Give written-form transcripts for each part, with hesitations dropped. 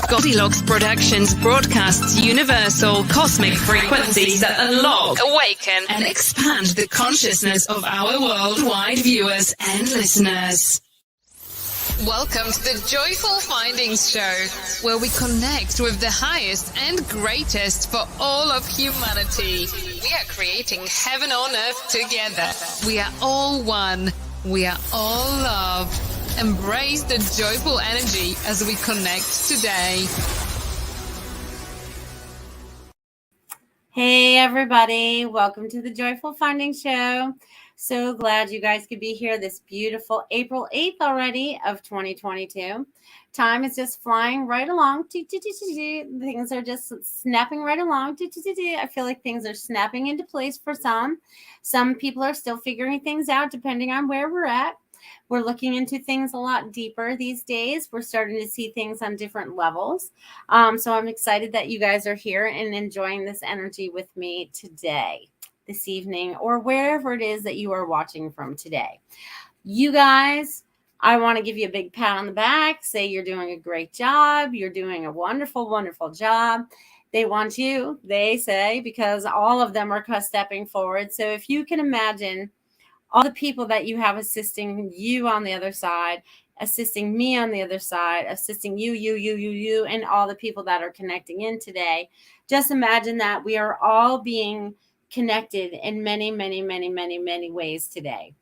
Goldylocks Productions broadcasts universal cosmic frequencies that unlock, awaken, and expand the consciousness of our worldwide viewers and listeners. Welcome to the Joyful Findings Show, where we connect with the highest and greatest for all of humanity. We are creating heaven on earth together. We are all one. We are all love. Embrace the joyful energy as we connect today. Hey everybody, welcome to the Joyful Finding Show. So glad you guys could be here this beautiful April 8th already of 2022. Time is just flying right along. Things are just snapping right along. I feel like things are snapping into place for some. Some people are still figuring things out depending on where we're at. We're looking into things a lot deeper these days. We're starting to see things on different levels. So I'm excited that you guys are here and enjoying this energy with me today, this evening, or wherever it is that you are watching from today. You guys, I want to give you a big pat on the back, say you're doing a great job. You're doing a wonderful, wonderful job. They want you, they say, because all of them are stepping forward. So if you can imagine all the people that you have assisting you on the other side, assisting me on the other side, assisting you, and all the people that are connecting in today. Just imagine that we are all being connected in many, many, many, many, many ways today.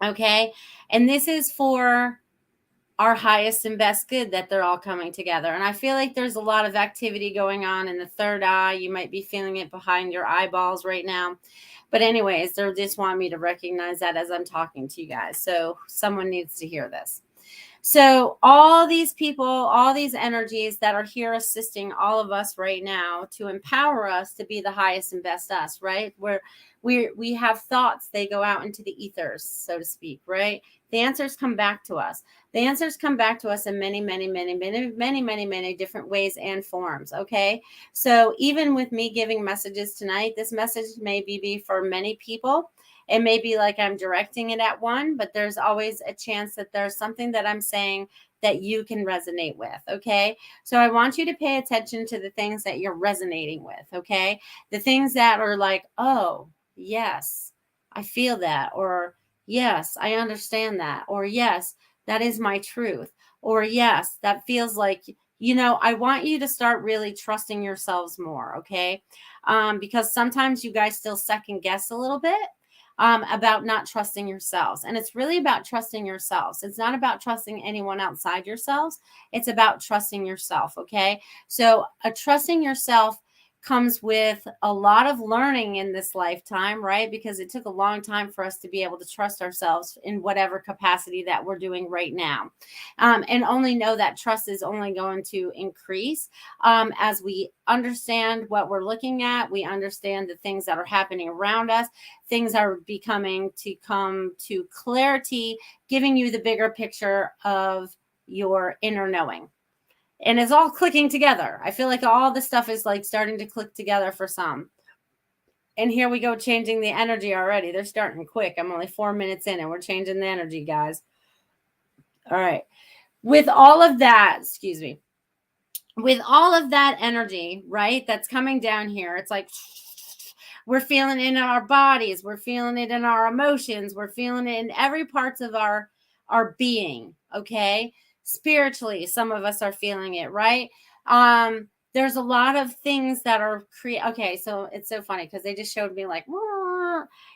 Okay. And this is for our highest and best good, that they're all coming together. And I feel like there's a lot of activity going on in the third eye. You might be feeling it behind your eyeballs right now. But anyways, they just want me to recognize that as I'm talking to you guys. So someone needs to hear this. So all these people, all these energies that are here assisting all of us right now to empower us to be the highest and best us, right? Where we have thoughts, they go out into the ethers, so to speak, right? The answers come back to us. The answers come back to us in many, many, many, many, many, many, many different ways and forms, okay? So even with me giving messages tonight, this message may be for many people. It may be like I'm directing it at one, but there's always a chance that there's something that I'm saying that you can resonate with, okay? So I want you to pay attention to the things that you're resonating with, okay? The things that are like, oh, yes, I feel that, or yes, I understand that, or yes, that is my truth, or yes, that feels like, I want you to start really trusting yourselves more, okay? Because sometimes you guys still second guess a little bit. About not trusting yourselves. And it's really about trusting yourselves. It's not about trusting anyone outside yourselves. It's about trusting yourself. Okay. So trusting yourself comes with a lot of learning in this lifetime, right? Because it took a long time for us to be able to trust ourselves in whatever capacity that we're doing right now. And only know that trust is only going to increase as we understand what we're looking at. We understand the things that are happening around us. Things are becoming to come to clarity, giving you the bigger picture of your inner knowing. And it's all clicking together. I feel like all this stuff is like starting to click together for some. And here we go, changing the energy already. They're starting quick. I'm only 4 minutes in and we're changing the energy, guys. All right. With all of that, with all of that energy, right, that's coming down here, it's like we're feeling it in our bodies. We're feeling it in our emotions. We're feeling it in every parts of our being, okay? Spiritually, some of us are feeling it, right? There's a lot of things that are okay, so it's so funny because they just showed me like,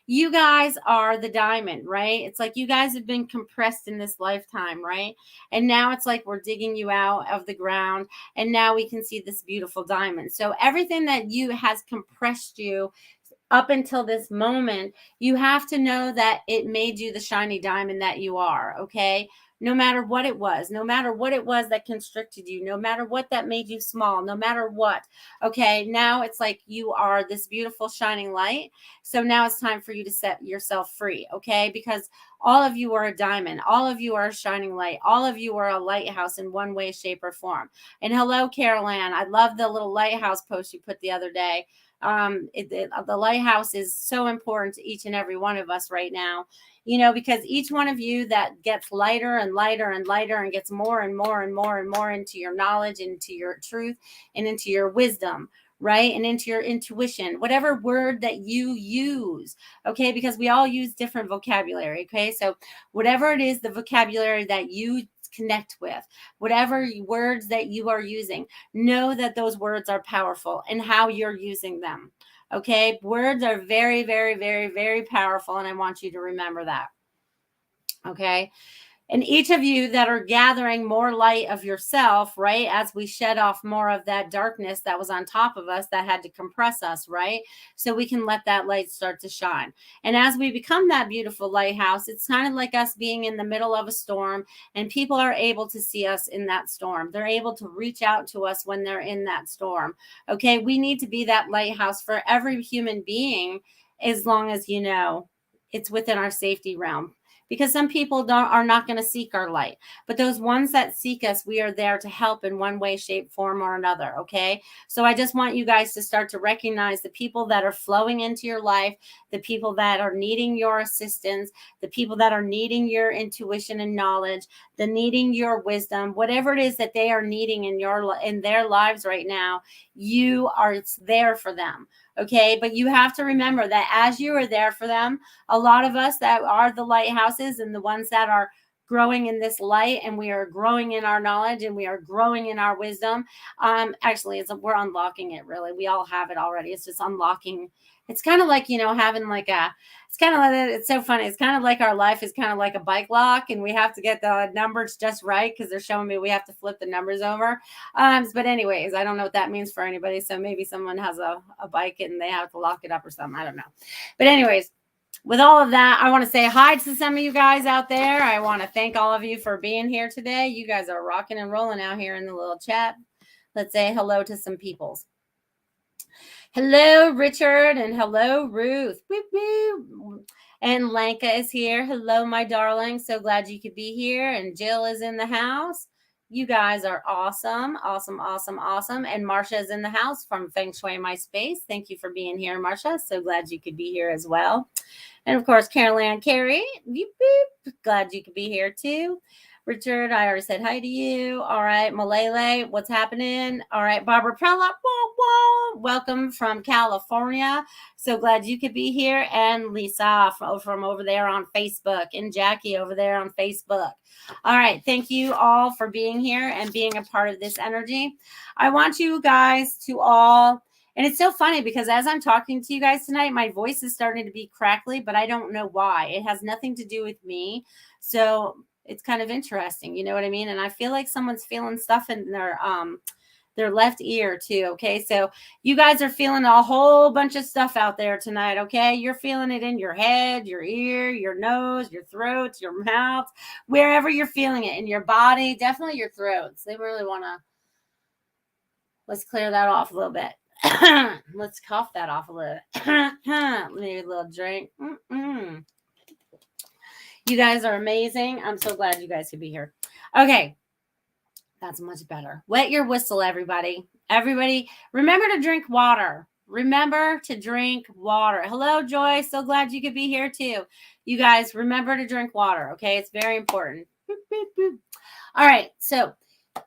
you guys are the diamond, right? It's like you guys have been compressed in this lifetime, right? And now it's like we're digging you out of the ground, and now we can see this beautiful diamond. So everything that you has compressed you up until this moment, you have to know that it made you the shiny diamond that you are, okay? No matter what it was that constricted you, no matter what that made you small, no matter what. Okay, now it's like you are this beautiful shining light. So now it's time for you to set yourself free, okay? Because all of you are a diamond. All of you are a shining light. All of you are a lighthouse in one way, shape, or form. And hello, Carol Ann. I love the little lighthouse post you put the other day. The lighthouse is so important to each and every one of us right now. because each one of you that gets lighter and lighter and lighter and gets more and more and more and more into your knowledge, into your truth, and into your wisdom, right? And into your intuition, whatever word that you use, okay? Because we all use different vocabulary, okay? So whatever it is, the vocabulary that you connect with, whatever words that you are using, know that those words are powerful and how you're using them, okay? Words are very, very, very, very powerful, and I want you to remember that, okay? And each of you that are gathering more light of yourself, right? As we shed off more of that darkness that was on top of us that had to compress us, right? So we can let that light start to shine. And as we become that beautiful lighthouse, it's kind of like us being in the middle of a storm, and people are able to see us in that storm. They're able to reach out to us when they're in that storm. Okay. We need to be that lighthouse for every human being, as long as, it's within our safety realm. Because some people are not going to seek our light. But those ones that seek us, we are there to help in one way, shape, form, or another, okay? So I just want you guys to start to recognize the people that are flowing into your life, the people that are needing your assistance, the people that are needing your intuition and knowledge, the needing your wisdom, whatever it is that they are needing in their lives right now, you are there for them. Okay, but you have to remember that as you are there for them, a lot of us that are the lighthouses and the ones that are growing in this light, and we are growing in our knowledge, and we are growing in our wisdom. Actually, we're unlocking it, really. We all have it already. It's just unlocking. It's kind of like, having it's so funny. It's kind of like our life is kind of like a bike lock, and we have to get the numbers just right because they're showing me we have to flip the numbers over. But anyways, I don't know what that means for anybody. So maybe someone has a bike and they have to lock it up or something. I don't know. But anyways, with all of that, I want to say hi to some of you guys out there. I want to thank all of you for being here today. You guys are rocking and rolling out here in the little chat. Let's say hello to some peoples. Hello, Richard, and hello, Ruth. Woo, woo. And Lanka is here. Hello, my darling. So glad you could be here. And Jill is in the house. You guys are awesome, awesome, awesome, awesome. And Marsha is in the house from Feng Shui My Space. Thank you for being here, Marsha. So glad you could be here as well. And of course, Carol Ann Carey, beep, beep. Glad you could be here too. Richard, I already said hi to you. All right, Malele, what's happening? All right, Barbara Prella, whoa, whoa. Welcome from California. So glad you could be here. And Lisa from over there on Facebook, and Jackie over there on Facebook. All right, thank you all for being here and being a part of this energy. I want you guys to all... And it's so funny because as I'm talking to you guys tonight, my voice is starting to be crackly, but I don't know why. It has nothing to do with me. So it's kind of interesting. You know what I mean? And I feel like someone's feeling stuff in their left ear too. Okay. So you guys are feeling a whole bunch of stuff out there tonight. Okay. You're feeling it in your head, your ear, your nose, your throat, your mouth, wherever you're feeling it in your body, definitely your throats. They really want to, let's clear that off a little bit. Let's cough that off a little. Maybe a little drink. You guys are amazing. I'm so glad you guys could be here. Okay. That's much better. Wet your whistle, everybody. Everybody, remember to drink water. Remember to drink water. Hello, Joy. So glad you could be here too. You guys, remember to drink water. Okay. It's very important. Boop, boop, boop. All right. So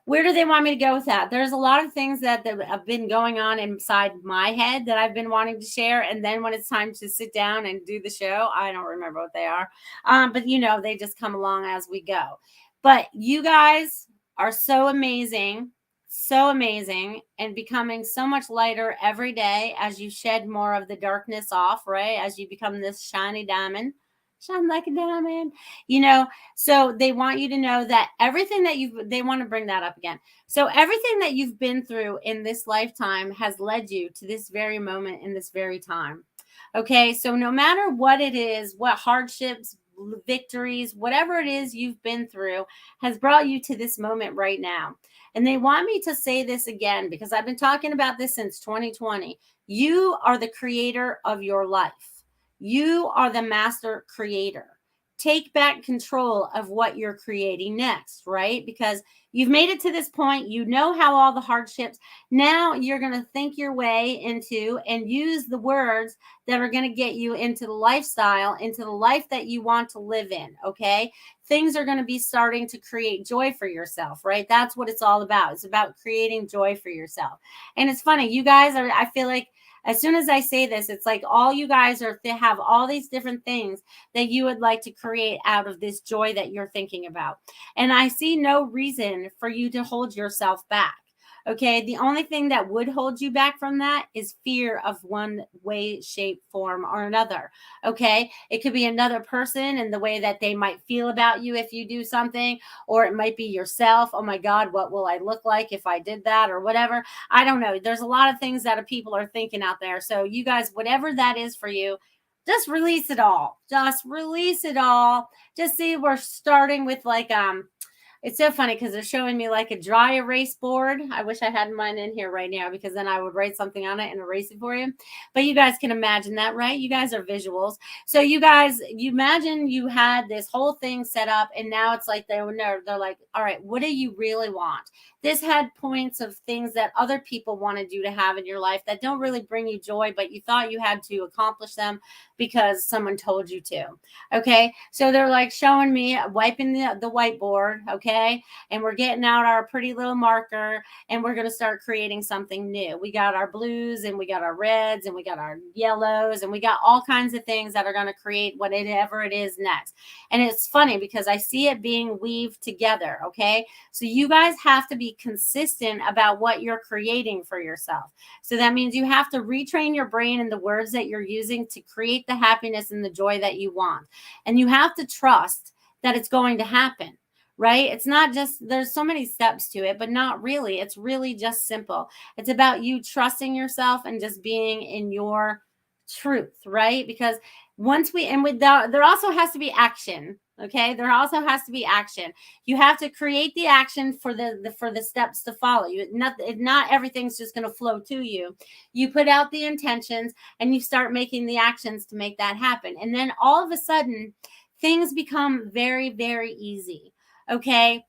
where do they want me to go with that? There's a lot of things that have been going on inside my head that I've been wanting to share. And then when it's time to sit down and do the show, I don't remember what they are. But they just come along as we go. But you guys are so amazing, and becoming so much lighter every day as you shed more of the darkness off, right? As you become this shiny diamond. Shine like a diamond, so they want you to know that everything that they want to bring that up again. So everything that you've been through in this lifetime has led you to this very moment in this very time. Okay. So no matter what it is, what hardships, victories, whatever it is you've been through has brought you to this moment right now. And they want me to say this again, because I've been talking about this since 2020. You are the creator of your life. You are the master creator. take back control of what you're creating next, right? Because you've made it to this point. You know how all the hardships. Now you're going to think your way into and use the words that are going to get you into the lifestyle, into the life that you want to live in. Okay. Things are going to be starting to create joy for yourself, right? That's what it's all about. It's about creating joy for yourself. And it's funny. You guys are, I feel like, as soon as I say this, it's like all you guys are have all these different things that you would like to create out of this joy that you're thinking about. And I see no reason for you to hold yourself back. Okay. The only thing that would hold you back from that is fear of one way, shape, form, or another. Okay. It could be another person and the way that they might feel about you if you do something, or it might be yourself. Oh my God, what will I look like if I did that, or whatever? I don't know. There's a lot of things that people are thinking out there. So you guys, whatever that is for you, just release it all. Just release it all. Just see, we're starting with like, it's so funny because they're showing me like a dry erase board. I wish I had mine in here right now because then I would write something on it and erase it for you. But you guys can imagine that, right? You guys are visuals. So you guys, you imagine you had this whole thing set up and now it's like they're like, all right, what do you really want? This had points of things that other people wanted you to have in your life that don't really bring you joy, but you thought you had to accomplish them because someone told you to. Okay. So they're like showing me wiping the whiteboard. Okay. And we're getting out our pretty little marker and we're going to start creating something new. We got our blues and we got our reds and we got our yellows and we got all kinds of things that are going to create whatever it is next. And it's funny because I see it being weaved together. Okay. So you guys have to be consistent about what you're creating for yourself. So that means you have to retrain your brain and the words that you're using to create the happiness and the joy that you want. And you have to trust that it's going to happen. Right? It's not just, there's so many steps to it, but not really. It's really just simple. It's about you trusting yourself and just being in your truth, right? Because once we, and with that, there also has to be action. Okay. There also has to be action. You have to create the action for the steps to follow. Not everything's just going to flow to you. You put out the intentions and you start making the actions to make that happen. And then all of a sudden things become very, very easy. Okay.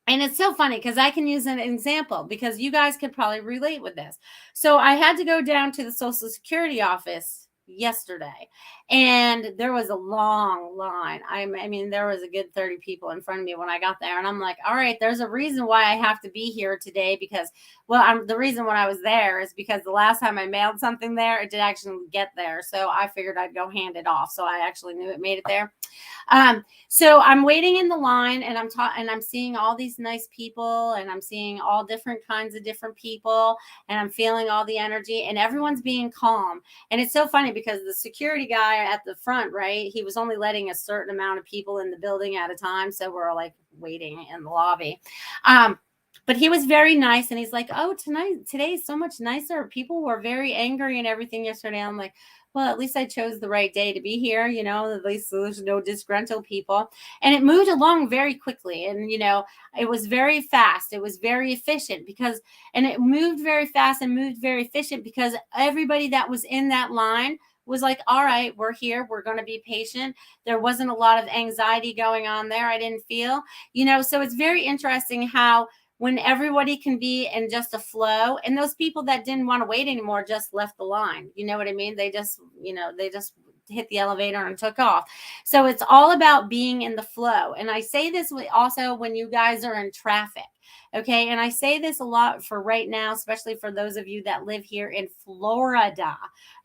And it's so funny because I can use an example because you guys could probably relate with this. So I had to go down to the Social Security office yesterday and there was a long line. I mean, there was a good 30 people in front of me when I got there. And I'm like, all right, there's a reason why I have to be here today because, well, the reason when I was there is because the last time I mailed something there, it did actually get there. So I figured I'd go hand it off. So I actually knew it made it there. So I'm waiting in the line and I'm seeing all these nice people and I'm seeing all different kinds of different people and I'm feeling all the energy and everyone's being calm. And it's so funny because the security guy at the front, right, he was only letting a certain amount of people in the building at a time. So we're like waiting in the lobby. But he was very nice and he's like, oh, today is so much nicer. People were very angry and everything yesterday. I'm like, well, at least I chose the right day to be here. You know, at least there's no disgruntled people. And it moved along very quickly. And, you know, it was very fast. It was very efficient and it moved very fast and moved very efficient because everybody that was in that line was like, all right, we're here. We're going to be patient. There wasn't a lot of anxiety going on there. I didn't feel, you know, so it's very interesting how when everybody can be in just a flow and those people that didn't want to wait anymore just left the line. You know what I mean? They just hit the elevator and took off. So it's all about being in the flow. And I say this also when you guys are in traffic. Okay. And I say this a lot for right now, especially for those of you that live here in Florida.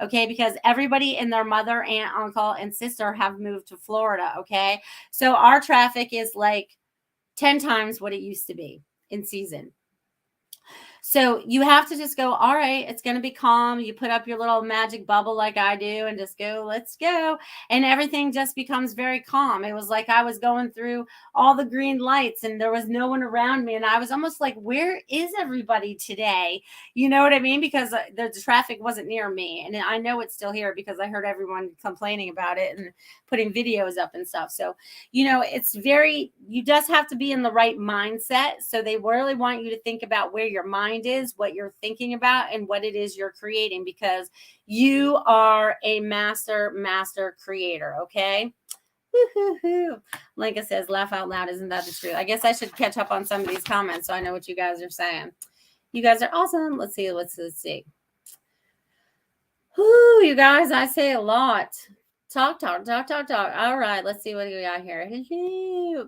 Okay. Because everybody and their mother, aunt, uncle, and sister have moved to Florida. Okay. So our traffic is like 10 times what it used to be in season. So you have to just go, all right, it's going to be calm. You put up your little magic bubble like I do and just go, let's go. And everything just becomes very calm. It was like I was going through all the green lights and there was no one around me. And I was almost like, where is everybody today? You know what I mean? Because the traffic wasn't near me. And I know it's still here because I heard everyone complaining about it and putting videos up and stuff. So, you know, you just have to be in the right mindset. So they really want you to think about where your mind is, what you're thinking about, and what it is you're creating, because you are a master creator. Okay. Woo-hoo-hoo. Linka says, laugh out loud. Isn't that the truth? I guess I should catch up on some of these comments so I know what you guys are saying. You guys are awesome. Let's see. Let's see. Whoo, you guys, I say a lot. Talk. All right, let's see what we got here.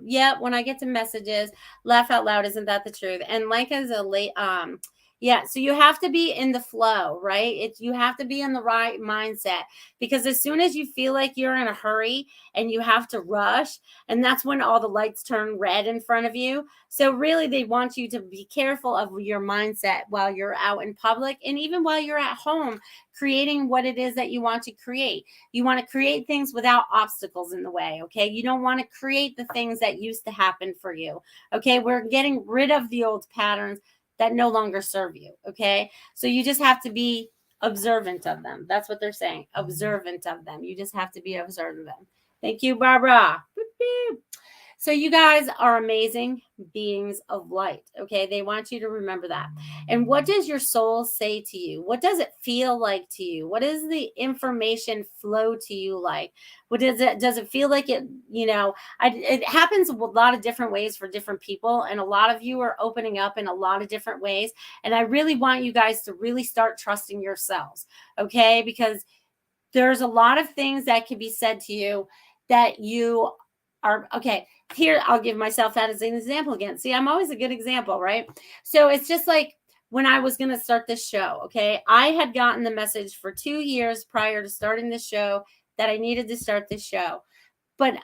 Yeah, when I get to messages, laugh out loud. Isn't that the truth? And like as a late, yeah, so you have to be in the flow, right? You have to be in the right mindset, because as soon as you feel like you're in a hurry and you have to rush, and that's when all the lights turn red in front of you. So really, they want you to be careful of your mindset while you're out in public, and even while you're at home, creating what it is that you want to create. You want to create things without obstacles in the way, okay? You don't want to create the things that used to happen for you, okay? We're getting rid of the old patterns that no longer serve you, okay? So you just have to be observant of them. That's what they're saying, observant of them. You just have to be observant of them. Thank you, Barbara. Boop, boop. So you guys are amazing beings of light, okay? They want you to remember that. And what does your soul say to you? What does it feel like to you? What does the information flow to you like? What does it feel like it, it happens a lot of different ways for different people. And a lot of you are opening up in a lot of different ways. And I really want you guys to really start trusting yourselves, okay? Because there's a lot of things that can be said to you that you are, okay, here, I'll give myself that as an example again. See, I'm always a good example, right? So it's just like when I was going to start this show, okay? I had gotten the message for 2 years prior to starting this show that I needed to start this show. But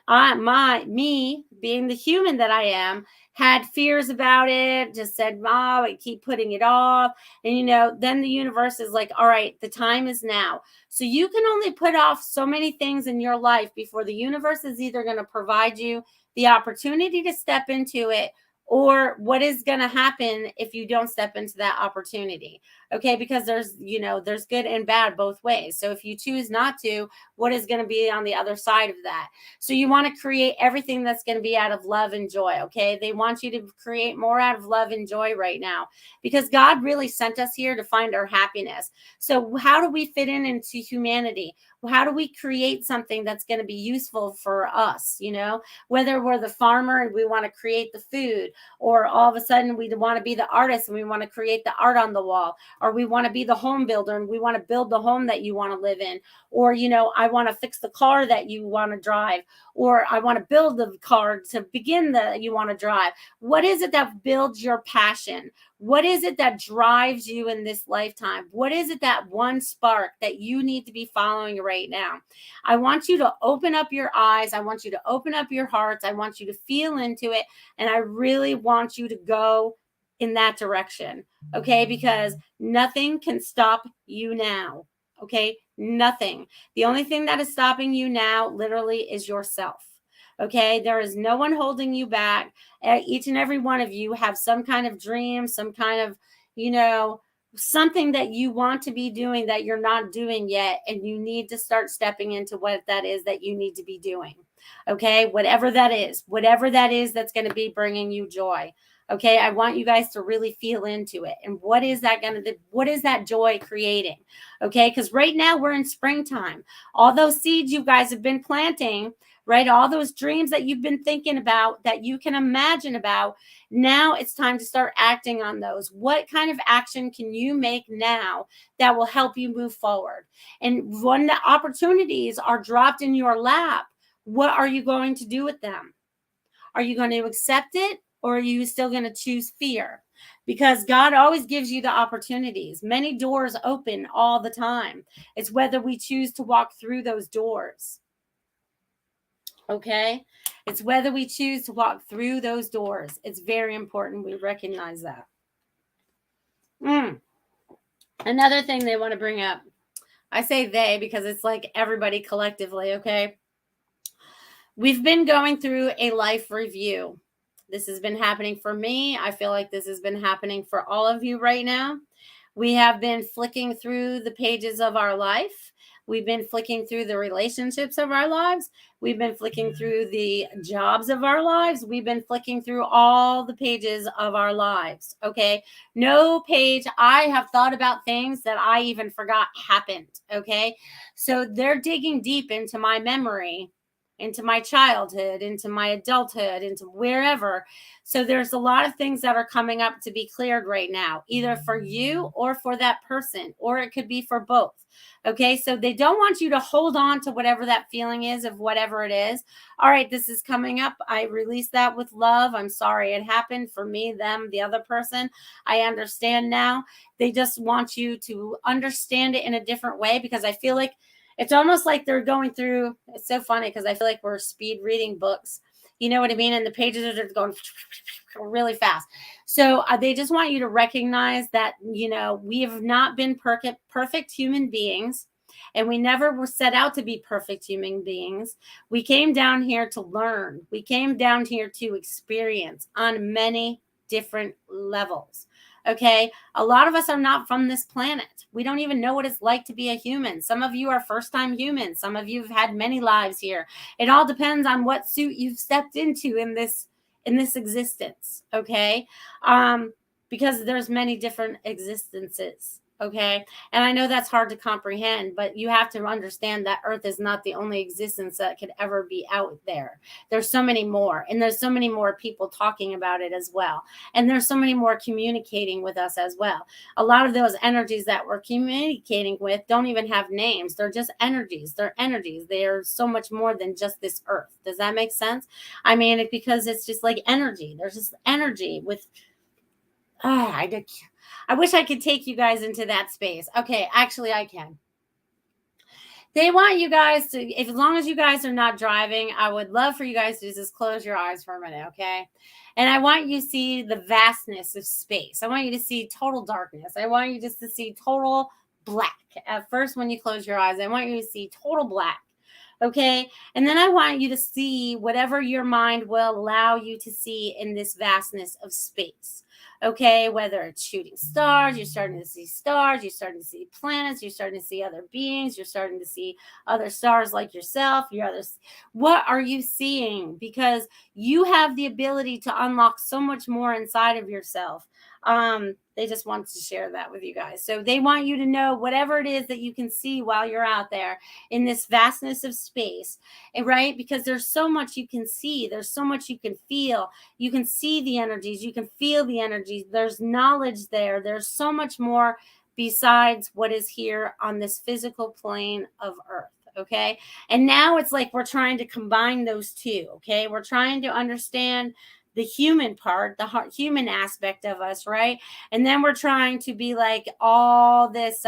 me being the human that I am, had fears about it, just said, oh, I keep putting it off. And, then the universe is like, all right, the time is now. So you can only put off so many things in your life before the universe is either going to provide you the opportunity to step into it, or what is going to happen if you don't step into that opportunity. Okay, because there's good and bad both ways. So if you choose not to, what is going to be on the other side of that? So you want to create everything that's going to be out of love and joy. Okay, they want you to create more out of love and joy right now, because God really sent us here to find our happiness. So how do we fit into humanity? How do we create something that's going to be useful for us? Whether we're the farmer and we want to create the food, or all of a sudden we want to be the artist and we want to create the art on the wall, or we want to be the home builder and we want to build the home that you want to live in, or I want to fix the car that you want to drive, or I want to build the car to begin that you want to drive. What is it that builds your passion? What is it that drives you in this lifetime? What is it, that one spark that you need to be following right now? I want you to open up your eyes. I want you to open up your hearts. I want you to feel into it. And I really want you to go in that direction, okay? Because nothing can stop you now, okay? Nothing. The only thing that is stopping you now literally is yourself. Okay, there is no one holding you back. Each and every one of you have some kind of dream, some kind of, something that you want to be doing that you're not doing yet. And you need to start stepping into what that is that you need to be doing. Okay, whatever that is that's going to be bringing you joy. Okay, I want you guys to really feel into it. And what is that joy creating? Okay, because right now we're in springtime. All those seeds you guys have been planting, right? All those dreams that you've been thinking about, that you can imagine about, now it's time to start acting on those. What kind of action can you make now that will help you move forward? And when the opportunities are dropped in your lap, what are you going to do with them? Are you going to accept it, or are you still going to choose fear? Because God always gives you the opportunities. Many doors open all the time. It's whether we choose to walk through those doors. Okay? It's whether we choose to walk through those doors. It's very important we recognize that. Another thing they want to bring up. I say they because it's like everybody collectively, okay? We've been going through a life review. This has been happening for me. I feel like this has been happening for all of you right now. We have been flicking through the pages of our life. We've been flicking through the relationships of our lives. We've been flicking through the jobs of our lives. We've been flicking through all the pages of our lives. Okay. No page. I have thought about things that I even forgot happened. Okay. So they're digging deep into my memory. into my childhood, into my adulthood, into wherever. So there's a lot of things that are coming up to be cleared right now, either for you or for that person, or it could be for both. Okay, so they don't want you to hold on to whatever that feeling is of whatever it is. All right, this is coming up. I release that with love. I'm sorry it happened for me, them, the other person. I understand now. They just want you to understand it in a different way, because I feel like it's almost like they're going through. It's so funny because I feel like we're speed reading books. You know what I mean? And the pages are just going really fast. So they just want you to recognize that, we have not been perfect human beings, and we never were set out to be perfect human beings. We came down here to learn. We came down here to experience on many different levels. Okay. A lot of us are not from this planet. We don't even know what it's like to be a human. Some of you are first time humans. Some of you have had many lives here. It all depends on what suit you've stepped into in this existence. Okay. Because there's many different existences. Okay. And I know that's hard to comprehend, but you have to understand that Earth is not the only existence that could ever be out there. There's so many more, and there's so many more people talking about it as well. And there's so many more communicating with us as well. A lot of those energies that we're communicating with don't even have names. They're just energies. They're energies. They're so much more than just this Earth. Does that make sense? I mean, because it's just like energy. There's just energy with, I wish I could take you guys into that space. Okay, actually I can. They want you guys to, as long as you guys are not driving, I would love for you guys to just close your eyes for a minute, okay? And I want you to see the vastness of space. I want you to see total darkness. I want you just to see total black. At first, when you close your eyes, I want you to see total black. Okay. And then I want you to see whatever your mind will allow you to see in this vastness of space. Okay. Whether it's shooting stars, you're starting to see stars, you're starting to see planets, you're starting to see other beings, you're starting to see other stars like yourself, what are you seeing? Because you have the ability to unlock so much more inside of yourself. They just wanted to share that with you guys. So they want you to know whatever it is that you can see while you're out there in this vastness of space, right? Because there's so much you can see. There's so much you can feel. You can see the energies. You can feel the energies. There's knowledge there. There's so much more besides what is here on this physical plane of Earth. Okay. And now it's like we're trying to combine those two. Okay. We're trying to understand the human part, the human aspect of us, right? And then we're trying to be like all this,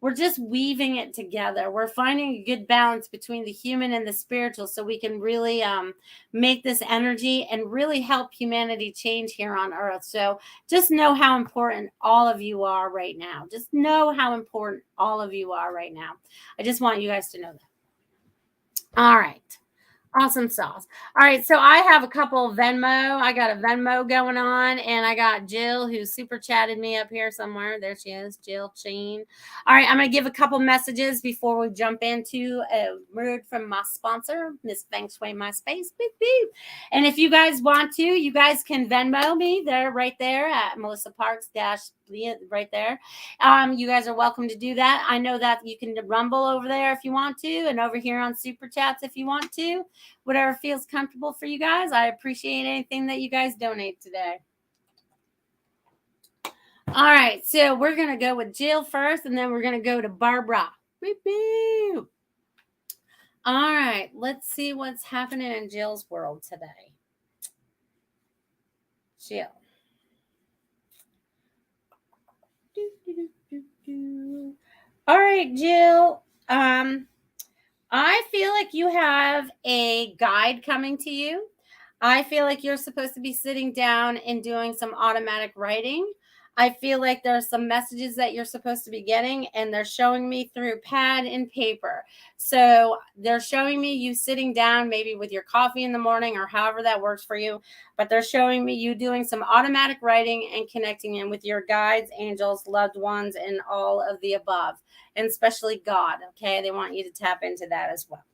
we're just weaving it together. We're finding a good balance between the human and the spiritual, so we can really make this energy and really help humanity change here on Earth. So just know how important all of you are right now. Just know how important all of you are right now. I just want you guys to know that. All right. Awesome sauce. All right. So I have a couple of Venmo. I got a Venmo going on, and I got Jill, who super chatted me up here somewhere. There she is, Jill Chain. All right. I'm going to give a couple messages before we jump into a word from my sponsor, Miss Feng Shui My Space. Beep, beep. And if you guys want to, you guys can Venmo me there, right there at Melissa Parks right there. You guys are welcome to do that. I know that you can rumble over there if you want to, and over here on Super Chats if you want to. Whatever feels comfortable for you guys. I appreciate anything that you guys donate today. All right, so we're going to go with Jill first, and then we're going to go to Barbara. Beep, beep. All right, let's see what's happening in Jill's world today. Jill. All right, Jill. I feel like you have a guide coming to you. I feel like you're supposed to be sitting down and doing some automatic writing. I feel like there are some messages that you're supposed to be getting, and they're showing me through pad and paper. So they're showing me you sitting down maybe with your coffee in the morning or however that works for you. But they're showing me you doing some automatic writing and connecting in with your guides, angels, loved ones, and all of the above, and especially God. Okay. They want you to tap into that as well.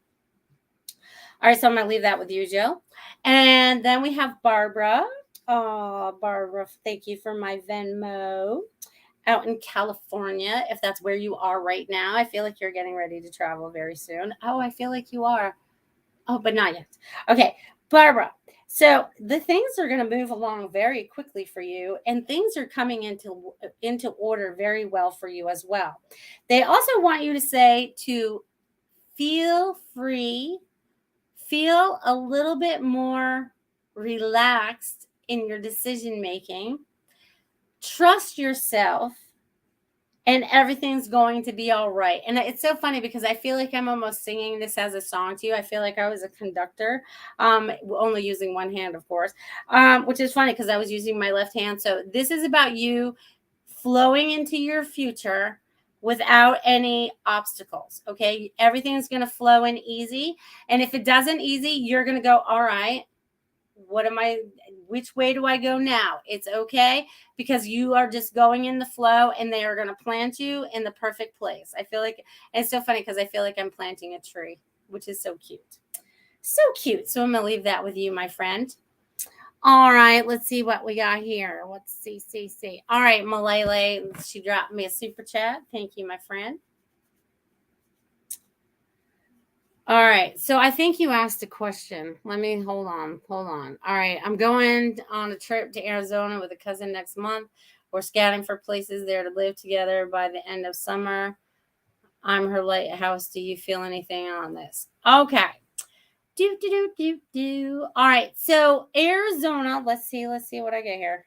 All right. So I'm going to leave that with you, Jill. And then we have Barbara. Oh, Barbara, thank you for my Venmo. out in California, if that's where you are right now. I feel like you're getting ready to travel very soon. Oh, I feel like you are. Oh, but not yet. Okay, Barbara. So the things are going to move along very quickly for you, and things are coming into order very well for you as well. They also want you to say to feel free, feel a little bit more relaxed in your decision making, trust yourself, and everything's going to be all right. And it's so funny because I feel like I'm almost singing this as a song to you. I feel like I was a conductor, only using one hand, of course, which is funny because I was using my left hand. So this is about you flowing into your future without any obstacles. Okay. Everything's going to flow in easy. And if it doesn't easy, you're going to go, all right, which way do I go now? It's okay because you are just going in the flow and they are going to plant you in the perfect place. I feel like it's so funny because I feel like I'm planting a tree, which is so cute. So cute. So I'm going to leave that with you, my friend. All right. Let's see what we got here. Let's see. All right. Malele, she dropped me a super chat. Thank you, my friend. All right. So I think you asked a question. Let me hold on. All right. I'm going on a trip to Arizona with a cousin next month. We're scouting for places there to live together by the end of summer. I'm her lighthouse. Do you feel anything on this? Okay. All right. So Arizona, let's see what I get here.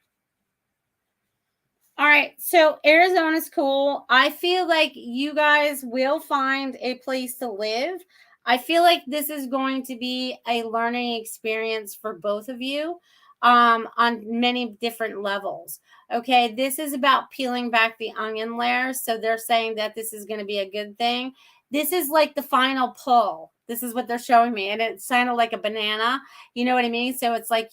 All right. So Arizona's cool. I feel like you guys will find a place to live. I feel like this is going to be a learning experience for both of you on many different levels. Okay, this is about peeling back the onion layer. So they're saying that this is going to be a good thing. This is like the final pull. This is what they're showing me. And it's kind of like a banana. You know what I mean? So it's like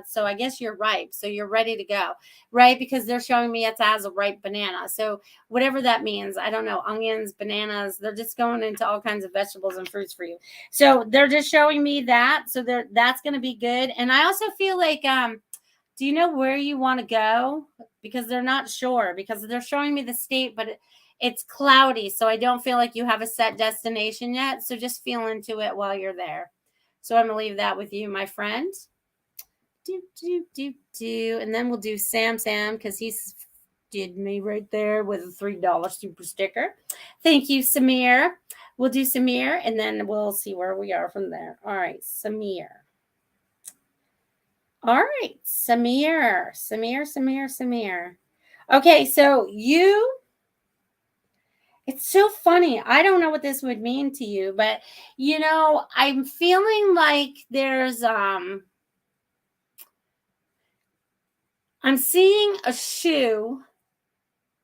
so I guess you're ripe. So you're ready to go, right? Because they're showing me it's as a ripe banana. So whatever that means, I don't know, onions, bananas, they're just going into all kinds of vegetables and fruits for you. So they're just showing me that. So that's going to be good. And I also feel like, do you know where you want to go? Because they're not sure, because they're showing me the state, but it's cloudy. So I don't feel like you have a set destination yet. So just feel into it while you're there. So I'm going to leave that with you, my friend. And then we'll do Sam, because he's did me right there with a $3 super sticker. Thank you, Samir. We'll do Samir, and then we'll see where we are from there. All right, Samir. All right, Samir. Okay, so it's so funny. I don't know what this would mean to you, but, I'm feeling like there's, I'm seeing a shoe,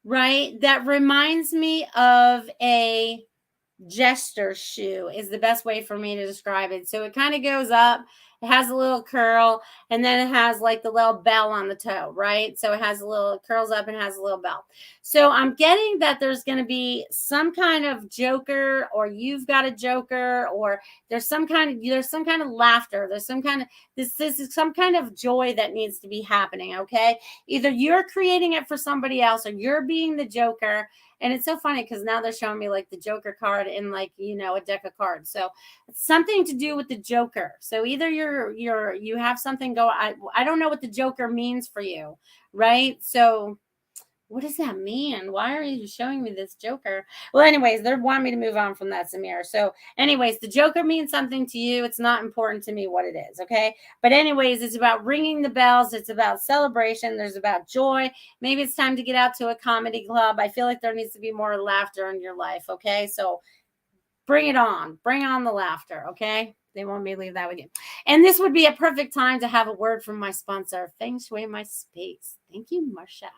right, that reminds me of a jester shoe is the best way for me to describe it. So it kind of goes up. It has a little curl, and then it has like the little bell on the toe, right? So it has a little curls up and has a little bell. So I'm getting that there's going to be some kind of joker, or you've got a joker, or there's some kind of laughter. There's some kind of this is some kind of joy that needs to be happening. Okay, either you're creating it for somebody else, or you're being the joker. And it's so funny because now they're showing me like the Joker card in like, a deck of cards. So it's something to do with the Joker. So either you have something go. I don't know what the Joker means for you, right? So what does that mean? Why are you showing me this Joker? Well, anyways, they want me to move on from that, Samir. So anyways, the Joker means something to you. It's not important to me what it is, okay? But anyways, it's about ringing the bells. It's about celebration. There's about joy. Maybe it's time to get out to a comedy club. I feel like there needs to be more laughter in your life, okay? So bring it on. Bring on the laughter, okay? They want me to leave that with you. And this would be a perfect time to have a word from my sponsor, Feng Shui My Space. Thank you, Marsha.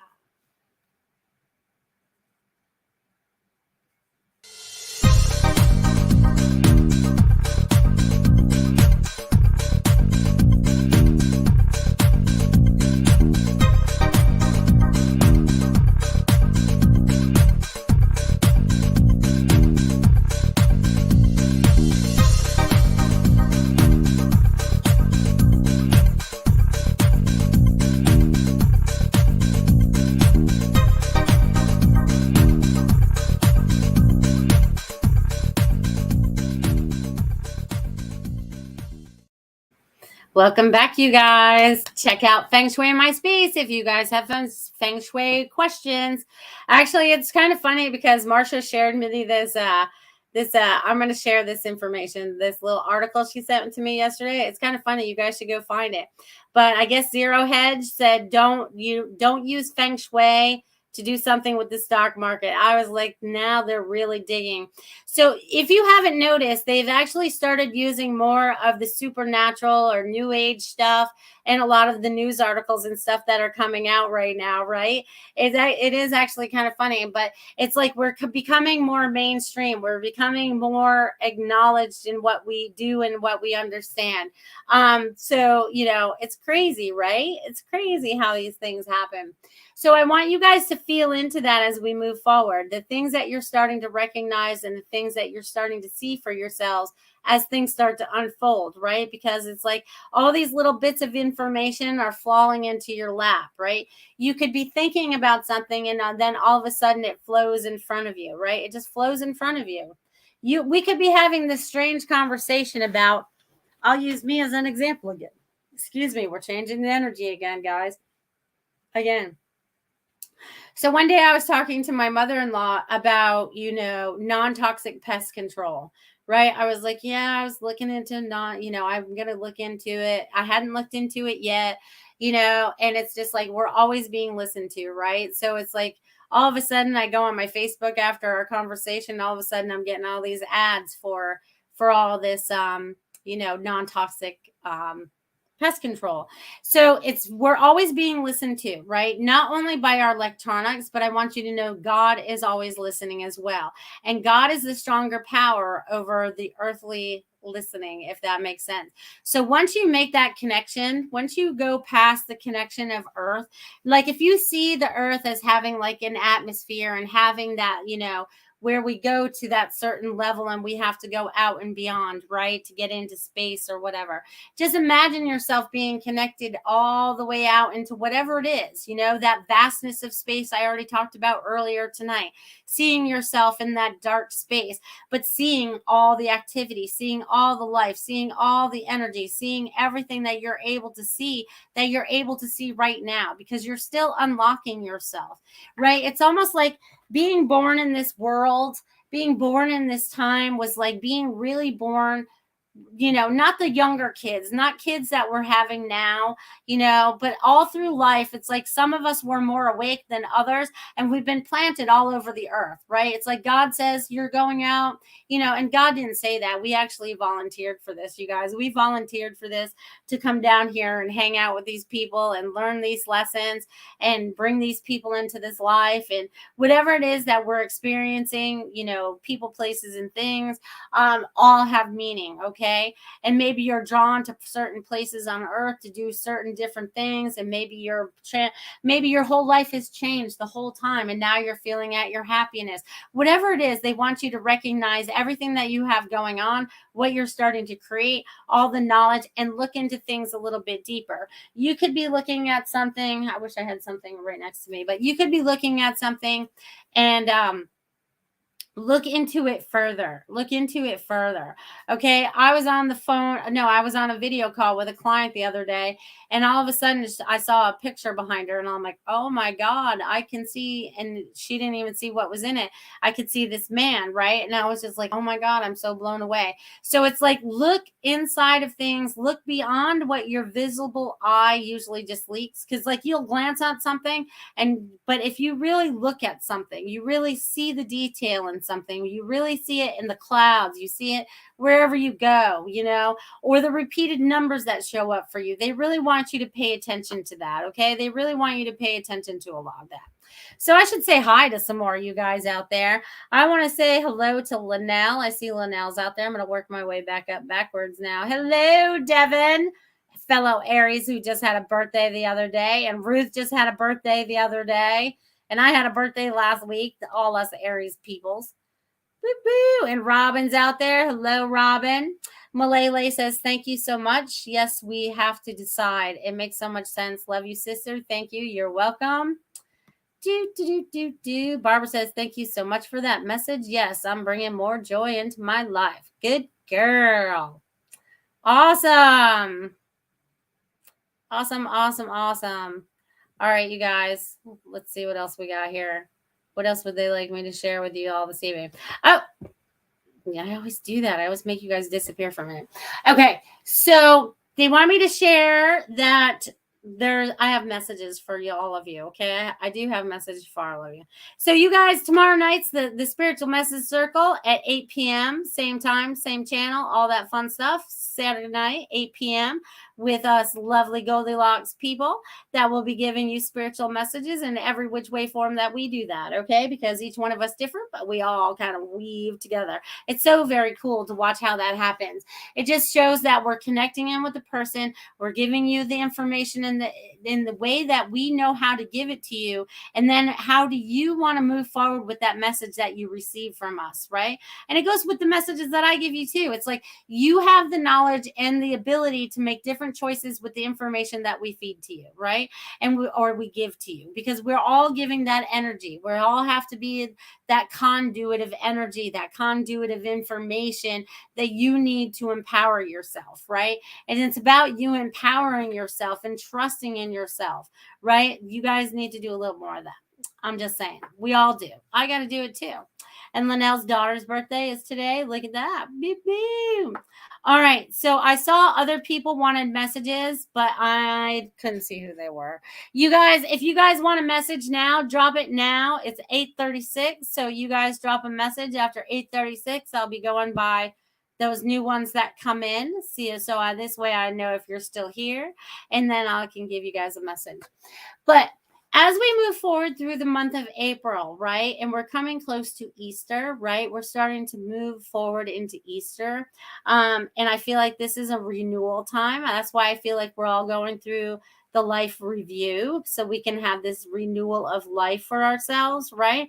Welcome back, you guys. Check out Feng Shui in my space if you guys have Feng Shui questions. Actually, it's kind of funny because Marsha shared me this. I'm going to share this information. This little article she sent to me yesterday. It's kind of funny. You guys should go find it. But I guess Zero Hedge said don't use Feng Shui to do something with the stock market. I was like, now they're really digging. So if you haven't noticed, they've actually started using more of the supernatural or new age stuff and a lot of the news articles and stuff that are coming out right now, right? It is actually kind of funny, but it's like we're becoming more mainstream. We're becoming more acknowledged in what we do and what we understand. So, it's crazy, right? It's crazy how these things happen. So I want you guys to feel into that as we move forward. The things that you're starting to recognize and the things that you're starting to see for yourselves as things start to unfold, right? Because it's like all these little bits of information are falling into your lap, right? You could be thinking about something and then all of a sudden it flows in front of you, right? It just flows in front of you. We could be having this strange conversation about, I'll use me as an example again. Excuse me, we're changing the energy again, guys. Again. So one day I was talking to my mother-in-law about, non-toxic pest control, right? I was like, yeah, I was looking into I'm going to look into it. I hadn't looked into it yet, and it's just like, we're always being listened to, right? So it's like, all of a sudden I go on my Facebook after our conversation, all of a sudden I'm getting all these ads for all this, non-toxic, pest control. So we're always being listened to, right? Not only by our electronics, but I want you to know God is always listening as well. And God is the stronger power over the earthly listening, if that makes sense. So once you make that connection, once you go past the connection of earth, like if you see the earth as having like an atmosphere and having that, where we go to that certain level and we have to go out and beyond, right? To get into space or whatever. Just imagine yourself being connected all the way out into whatever it is, that vastness of space I already talked about earlier tonight, seeing yourself in that dark space, but seeing all the activity, seeing all the life, seeing all the energy, seeing everything that you're able to see right now, because you're still unlocking yourself, right? It's almost like being born in this world, being born in this time was like being really born, not the younger kids, not kids that we're having now, but all through life, it's like some of us were more awake than others, and we've been planted all over the earth, right? It's like God says, you're going out, and God didn't say that. We actually volunteered for this, you guys. We volunteered for this to come down here and hang out with these people and learn these lessons and bring these people into this life. And whatever it is that we're experiencing, people, places, and things, all have meaning, okay? And maybe you're drawn to certain places on earth to do certain different things, and maybe your whole life has changed the whole time, and now you're feeling at your happiness. Whatever it is, they want you to recognize everything that you have going on, what you're starting to create, all the knowledge, and look into things a little bit deeper. You could be looking at something. I wish I had something right next to me, but you could be looking at something and look into it further. Okay. I was on a video call with a client the other day, and all of a sudden I saw a picture behind her, and I'm like, oh my God, I can see. And she didn't even see what was in it. I could see this man, right? And I was just like, oh my God, I'm so blown away. So it's like, look inside of things, look beyond what your visible eye usually just leaks. Cause like you'll glance at something, but if you really look at something, you really see the detail in something, you really see it in the clouds, you see it wherever you go, or the repeated numbers that show up for you. They really want you to pay attention to that. Okay. They really want you to pay attention to a lot of that. So I should say hi to some more of you guys out there. I want to say hello to Linnell. I see Linnell's out there. I'm going to work my way backwards now. Hello, Devin, fellow Aries who just had a birthday the other day, and Ruth just had a birthday the other day, and I had a birthday last week. All us Aries peoples. Woo-hoo. And Robin's out there. Hello, Robin. Malele says, thank you so much. Yes, we have to decide. It makes so much sense. Love you, sister. Thank you. You're welcome. Barbara says, thank you so much for that message. Yes, I'm bringing more joy into my life. Good girl. Awesome. Awesome, awesome, awesome. All right, you guys. Let's see what else we got here. What else would they like me to share with you all this evening? Oh, yeah, I always do that. I always make you guys disappear for a minute. Okay, so they want me to share that I have messages for you, all of you. Okay, I do have messages for all of you. So you guys, tomorrow night's the spiritual message circle at 8 p.m. Same time, same channel, all that fun stuff. Saturday night, 8 p.m. with us lovely Goldylocks people that will be giving you spiritual messages in every which way form that we do that. Okay, because each one of us different, but we all kind of weave together. It's so very cool to watch how that happens. It just shows that we're connecting in with the person. We're giving you the information in the way that we know how to give it to you. And then how do you want to move forward with that message that you receive from us, right? And it goes with the messages that I give you too. It's like you have the knowledge and the ability to make different choices with the information that we feed to you, right? And we give to you, because we're all giving that energy. We all have to be that conduit of energy, that conduit of information that you need to empower yourself, right? And it's about you empowering yourself and trusting in yourself, right? You guys need to do a little more of that. I'm just saying, we all do. I got to do it too. And Linnell's daughter's birthday is today. Look at that. Beep, beep. All right. So I saw other people wanted messages, but I couldn't see who they were. You guys, if you guys want a message now, drop it now. It's 8:36. So you guys drop a message after 8:36. I'll be going by those new ones that come in. See, so this way I know if you're still here, and then I can give you guys a message. But as we move forward through the month of April, right, and we're coming close to Easter, right, we're starting to move forward into Easter. And I feel like this is a renewal time. That's why I feel like we're all going through the life review, so we can have this renewal of life for ourselves, right?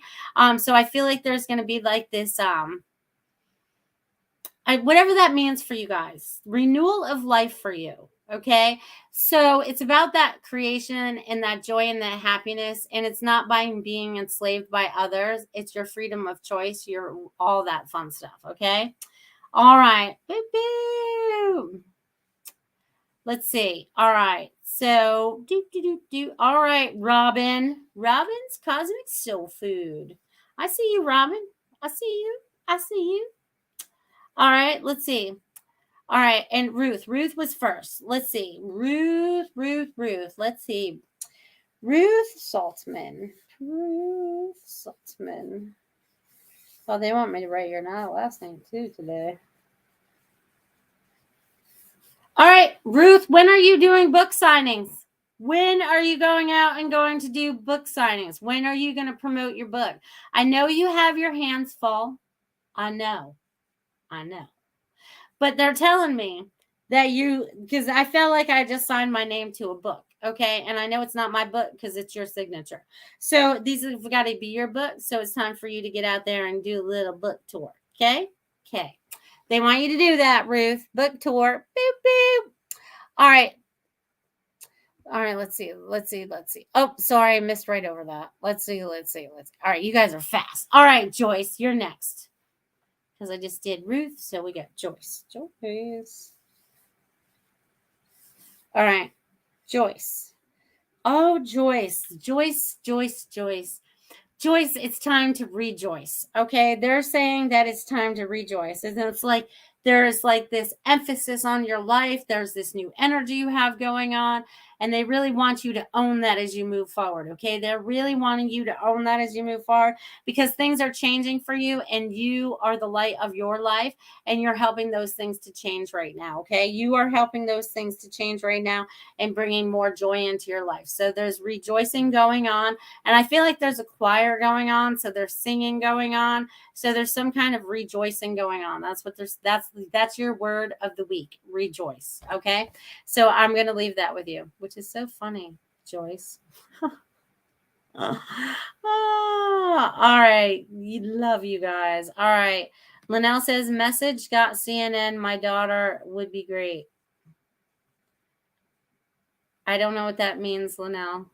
So I feel like there's going to be like this, whatever that means for you guys, renewal of life for you. Okay. So it's about that creation and that joy and that happiness. And it's not by being enslaved by others. It's your freedom of choice. Your all that fun stuff. Okay. All right. Boo-boo. Let's see. All right. So all right, Robin. Robin's Cosmic Soul Food. I see you, Robin. I see you. I see you. All right. Let's see. All right, and Ruth. Ruth was first. Let's see. Ruth. Let's see. Ruth Saltzman. Ruth Saltzman. Oh, they want me to write your last name too today. All right, Ruth, when are you doing book signings? When are you going out and going to do book signings? When are you going to promote your book? I know you have your hands full. I know. But they're telling me that because I felt like I just signed my name to a book. Okay. And I know it's not my book because it's your signature. So these have got to be your book. So it's time for you to get out there and do a little book tour. Okay. Okay. They want you to do that, Ruth. Book tour. Boop, boop. All right. All right. Let's see. Oh, sorry. I missed right over that. Let's see. All right. You guys are fast. All right, Joyce, you're next. Because I just did Ruth, so we got Joyce. Joyce. All right. Joyce. Oh, Joyce. Joyce, it's time to rejoice. Okay. They're saying that it's time to rejoice. And it's like there's like this emphasis on your life. There's this new energy you have going on. And they really want you to own that as you move forward. Okay. They're really wanting you to own that as you move forward, because things are changing for you and you are the light of your life and you're helping those things to change right now. Okay. You are helping those things to change right now and bringing more joy into your life. So there's rejoicing going on. And I feel like there's a choir going on. So there's singing going on. So there's some kind of rejoicing going on. That's your word of the week. Rejoice. Okay. So I'm going to leave that with you, which is so funny, Joyce. All right. Love you guys. All right. Linnell says, message got CNN. My daughter would be great. I don't know what that means, Linnell.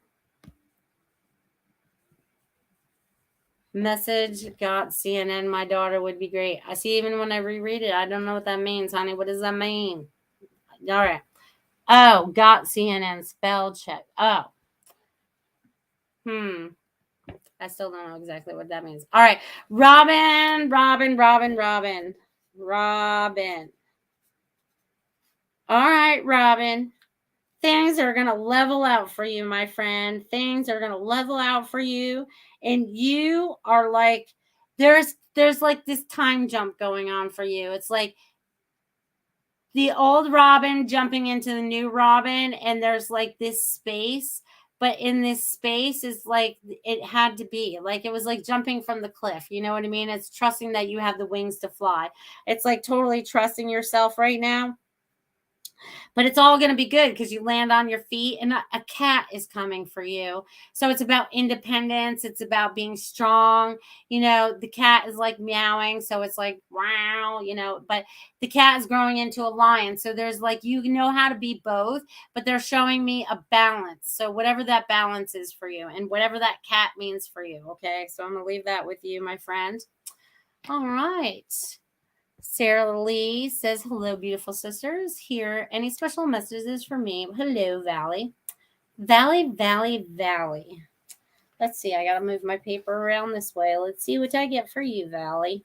Message got CNN. My daughter would be great. I see, even when I reread it, I don't know what that means, honey. What does that mean? All right. Oh, got CNN spell check. Oh. I still don't know exactly what that means. All right. Robin. All right, Robin. Things are going to level out for you, my friend. Things are going to level out for you. And you are like, there's like this time jump going on for you. It's like the old Robin jumping into the new Robin, and there's like this space, but in this space is like it had to be like it was like jumping from the cliff. You know what I mean? It's trusting that you have the wings to fly. It's like totally trusting yourself right now. But it's all going to be good because you land on your feet, and a cat is coming for you. So it's about independence. It's about being strong. You know, the cat is like meowing. So it's like, wow, you know, but the cat is growing into a lion. So there's like, you know how to be both, but they're showing me a balance. So whatever that balance is for you and whatever that cat means for you. Okay. So I'm going to leave that with you, my friend. All right. Sarah Lee says, hello, beautiful sisters. Here, any special messages for me? Hello, Valley. Valley. Let's see. I got to move my paper around this way. Let's see what I get for you, Valley.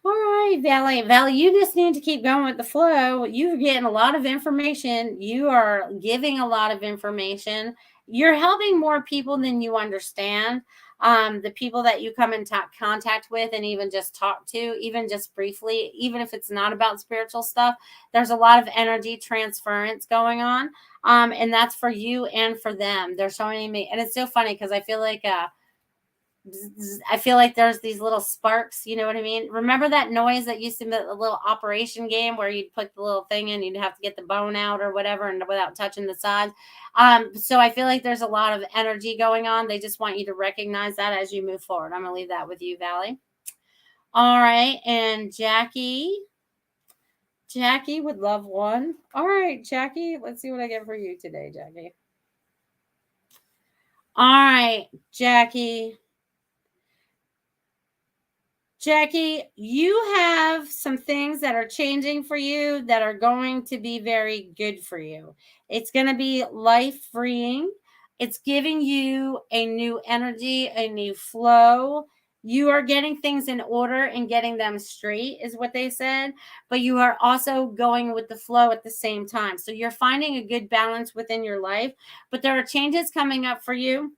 All right, Valley. Valley, you just need to keep going with the flow. You're getting a lot of information. You are giving a lot of information. You're helping more people than you understand. The people that you come in contact with and even just talk to, even just briefly, even if it's not about spiritual stuff, there's a lot of energy transference going on. And that's for you and for them. They're showing me. And it's so funny because I feel like there's these little sparks, you know what I mean? Remember that noise that used to be a little operation game where you'd put the little thing in, you'd have to get the bone out or whatever, and without touching the sides. So I feel like there's a lot of energy going on. They just want you to recognize that as you move forward. I'm going to leave that with you, Valley. All right. And Jackie would love one. All right, Jackie, let's see what I get for you today, Jackie. All right, Jackie, you have some things that are changing for you that are going to be very good for you. It's going to be life freeing. It's giving you a new energy, a new flow. You are getting things in order and getting them straight is what they said, but you are also going with the flow at the same time. So you're finding a good balance within your life, but there are changes coming up for you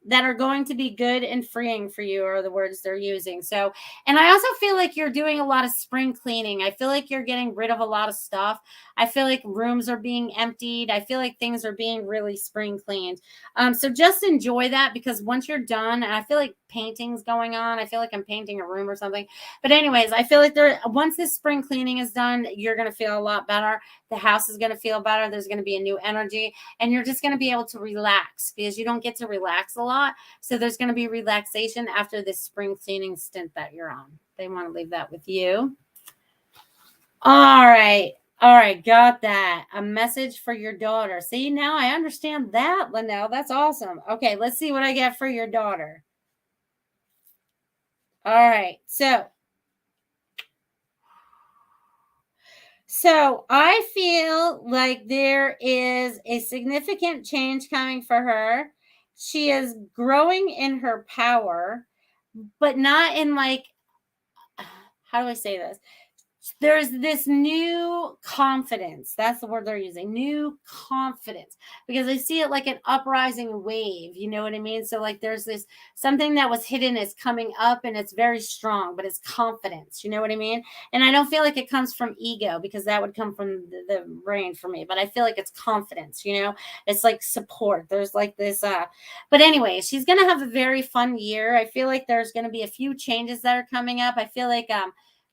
that are going to be good and freeing for you are the words they're using. So, and I also feel like you're doing a lot of spring cleaning. I feel like you're getting rid of a lot of stuff. I feel like rooms are being emptied. I feel like things are being really spring cleaned. So just enjoy that because once you're done, and I feel like painting's going on. I feel like I'm painting a room or something. But anyways, I feel like once this spring cleaning is done, you're going to feel a lot better. The house is going to feel better. There's going to be a new energy and you're just going to be able to relax because you don't get to relax a lot. So there's going to be relaxation after this spring cleaning stint that you're on. They want to leave that with you. All right. Got that. A message for your daughter. See, now I understand that, Linnell. That's awesome. Okay, let's see what I get for your daughter. All right. So I feel like there is a significant change coming for her. She is growing in her power, but not in like, how do I say this? There's this new confidence. That's the word they're using. New confidence. Because I see it like an uprising wave. You know what I mean? So like there's this something that was hidden is coming up and it's very strong, but it's confidence. You know what I mean? And I don't feel like it comes from ego because that would come from the brain for me. But I feel like it's confidence, you know? It's like support. There's like this but anyway, she's gonna have a very fun year. I feel like there's gonna be a few changes that are coming up. I feel like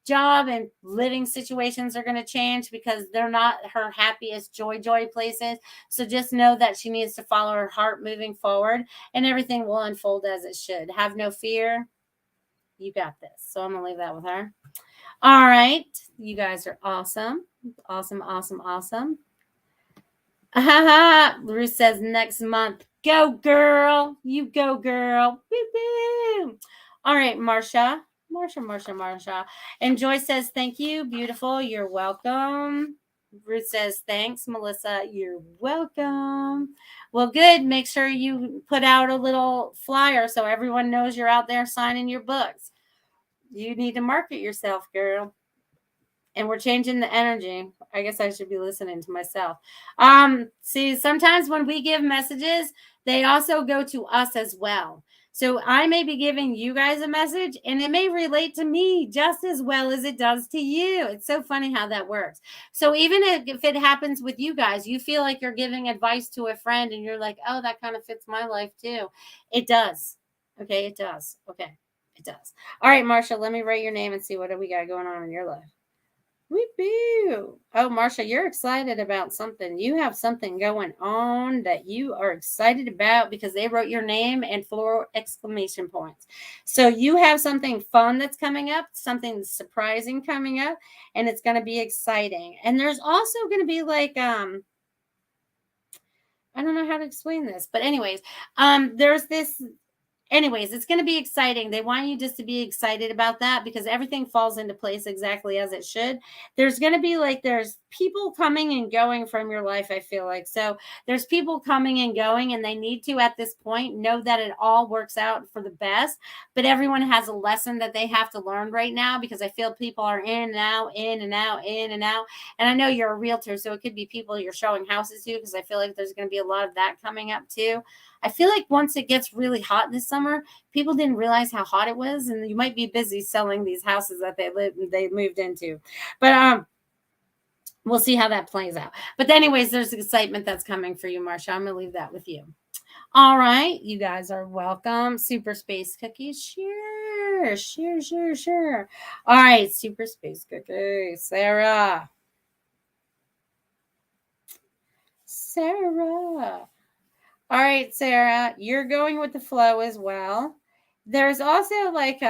job and living situations are going to change because they're not her happiest joy places. So just know that she needs to follow her heart moving forward and everything will unfold as it should. Have no fear. You got this. So I'm going to leave that with her. All right. You guys are awesome. Awesome. Ruth says next month. Go, girl. You go, girl. Woo-hoo. All right, Marsha. And Joy says, thank you. Beautiful. You're welcome. Ruth says, thanks, Melissa. You're welcome. Well, good. Make sure you put out a little flyer so everyone knows you're out there signing your books. You need to market yourself, girl. And we're changing the energy. I guess I should be listening to myself. See, sometimes when we give messages, they also go to us as well. So I may be giving you guys a message and it may relate to me just as well as it does to you. It's so funny how that works. So even if it happens with you guys, you feel like you're giving advice to a friend and you're like, oh, that kind of fits my life too. It does. Okay, it does. Okay, it does. All right, Marsha, let me write your name and see what we got going on in your life. Whoop-oo. Oh, Marsha, you're excited about something. You have something going on that you are excited about because they wrote your name and 4 exclamation points. So you have something fun that's coming up, something surprising coming up, and it's going to be exciting. And there's also going to be like, I don't know how to explain this, but anyways, there's this. Anyways, it's going to be exciting. They want you just to be excited about that because everything falls into place exactly as it should. There's going to be like, there's people coming and going from your life, I feel like. So there's people coming and going, and they need to, at this point, know that it all works out for the best. But everyone has a lesson that they have to learn right now because I feel people are in and out, in and out, in and out. And I know you're a realtor, so it could be people you're showing houses to because I feel like there's going to be a lot of that coming up too. I feel like once it gets really hot this summer, people didn't realize how hot it was, and you might be busy selling these houses that they moved into. But we'll see how that plays out. But anyways, there's excitement that's coming for you, Marsha. I'm gonna leave that with you. All right, you guys are welcome. Super Space Cookies, sure, sure, sure, sure. All right, Super Space Cookies, Sarah. All right, Sarah, you're going with the flow as well. There's also like,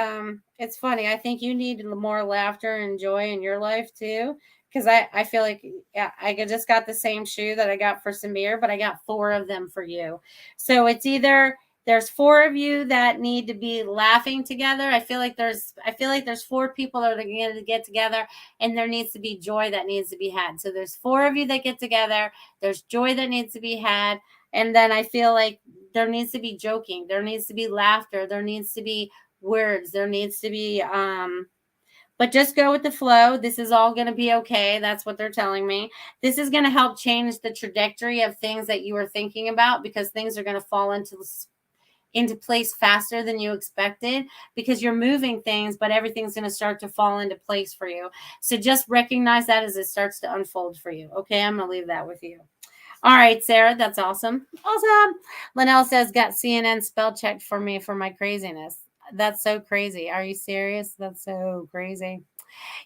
it's funny. I think you need more laughter and joy in your life too. Because I feel like, yeah, I just got the same shoe that I got for Samir, but I got 4 of them for you. So it's either there's 4 of you that need to be laughing together. I feel like there's 4 people that are going to get together, and there needs to be joy that needs to be had. So there's 4 of you that get together. There's joy that needs to be had. And then I feel like there needs to be joking. There needs to be laughter. There needs to be words. There needs to be, but just go with the flow. This is all going to be okay. That's what they're telling me. This is going to help change the trajectory of things that you were thinking about because things are going to fall into place faster than you expected because you're moving things, but everything's going to start to fall into place for you. So just recognize that as it starts to unfold for you. Okay, I'm going to leave that with you. All right, Sarah, that's awesome. Awesome. Linnell says, got CNN spell checked for me for my craziness. That's so crazy. Are you serious? That's so crazy.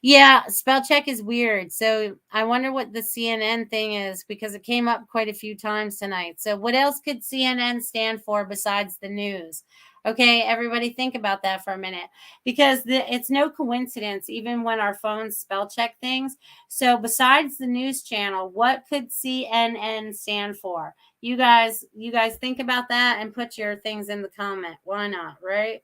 Yeah, spell check is weird. So I wonder what the CNN thing is because it came up quite a few times tonight. So what else could CNN stand for besides the news? Okay, everybody think about that for a minute because it's no coincidence even when our phones spell check things. So besides the news channel, what could CNN stand for? You guys think about that and put your things in the comment. Why not, right?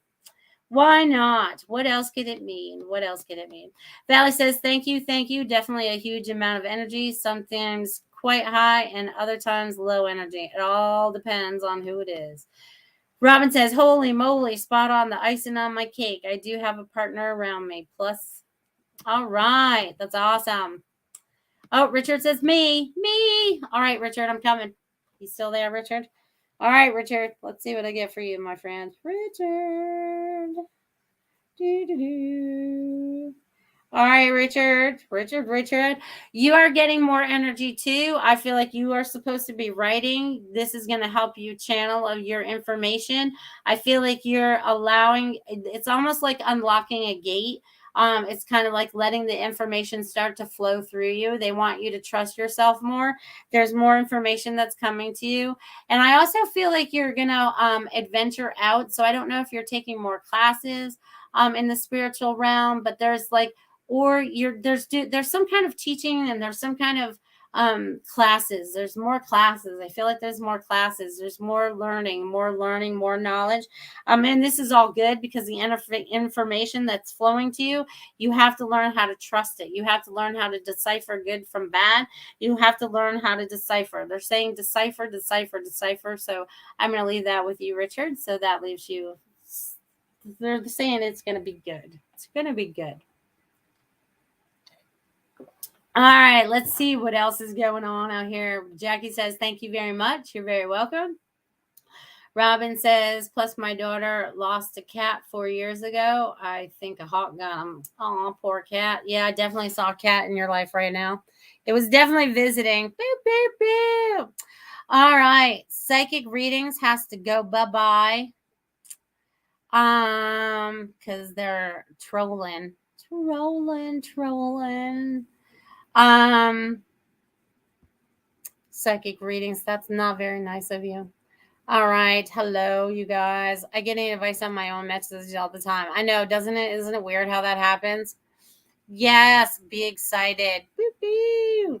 Why not? What else could it mean? What else could it mean? Valley says, thank you. Thank you. Definitely a huge amount of energy. Sometimes quite high and other times low energy. It all depends on who it is. Robin says, holy moly, spot on, the icing on my cake. I do have a partner around me. Plus, all right. That's awesome. Oh, Richard says, me. All right, Richard, I'm coming. You still there, Richard? All right, Richard. Let's see what I get for you, my friend. Richard. All right, Richard. You are getting more energy too. I feel like you are supposed to be writing. This is going to help you channel your information. I feel like you're allowing, it's almost like unlocking a gate. It's kind of like letting the information start to flow through you. They want you to trust yourself more. There's more information that's coming to you. And I also feel like you're going to adventure out. So I don't know if you're taking more classes in the spiritual realm, but there's like, or there's some kind of teaching and there's some kind of classes. There's more classes. I feel like there's more classes. There's more learning, more knowledge. And this is all good because the information that's flowing to you, you have to learn how to trust it. You have to learn how to decipher good from bad. You have to learn how to decipher. They're saying decipher, decipher, decipher. So I'm going to leave that with you, Richard. So that leaves you. They're saying it's going to be good. It's going to be good. All right, let's see what else is going on out here. Jackie says, thank you very much. You're very welcome. Robin says, plus my daughter lost a cat 4 years ago. I think a hawk got him. Oh, poor cat. Yeah, I definitely saw a cat in your life right now. It was definitely visiting. Boop, boop, boop. All right. Psychic readings has to go bye-bye. Because they're trolling. Psychic readings, that's not very nice of you. All right, hello you guys. I get any advice on my own messages all the time. I know, doesn't it? Isn't it weird how that happens? Yes, be excited. Boop, boop.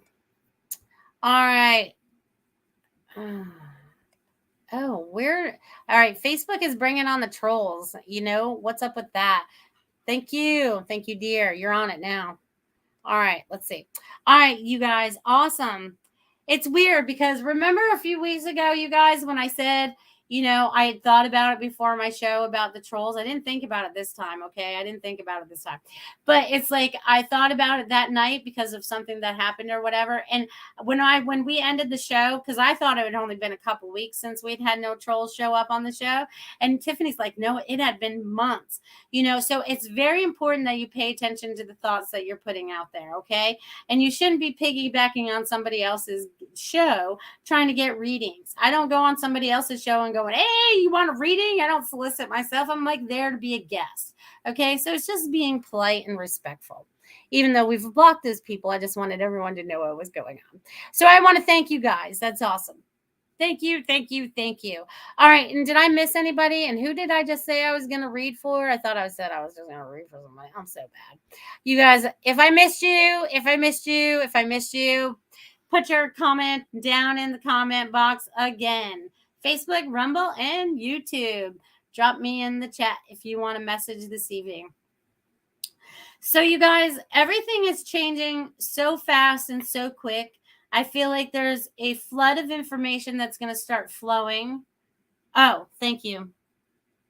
All right. Oh, weird. All right, Facebook is bringing on the trolls. You know, what's up with that? Thank you, dear. You're on it now. All right, let's see. All right, you guys, awesome. It's weird because remember a few weeks ago, you guys, when I said, you know, I had thought about it before my show about the trolls. I didn't think about it this time, okay? I didn't think about it this time. But it's like I thought about it that night because of something that happened or whatever. And when we ended the show, because I thought it had only been a couple weeks since we'd had no trolls show up on the show. And Tiffany's like, no, it had been months. You know, so it's very important that you pay attention to the thoughts that you're putting out there, okay? And you shouldn't be piggybacking on somebody else's show trying to get readings. I don't go on somebody else's show and going, hey, you want a reading? I don't solicit myself. I'm like there to be a guest. Okay, so it's just being polite and respectful. Even though we've blocked those people, I just wanted everyone to know what was going on. So I want to thank you guys. That's awesome. Thank you. All right. And did I miss anybody? And who did I just say I was going to read for? I thought I said I was just going to read for somebody. I'm so bad. You guys, if I missed you, put your comment down in the comment box again. Facebook, Rumble, and YouTube. Drop me in the chat if you want a message this evening. So you guys, everything is changing so fast and so quick. I feel like there's a flood of information that's going to start flowing. Oh, thank you.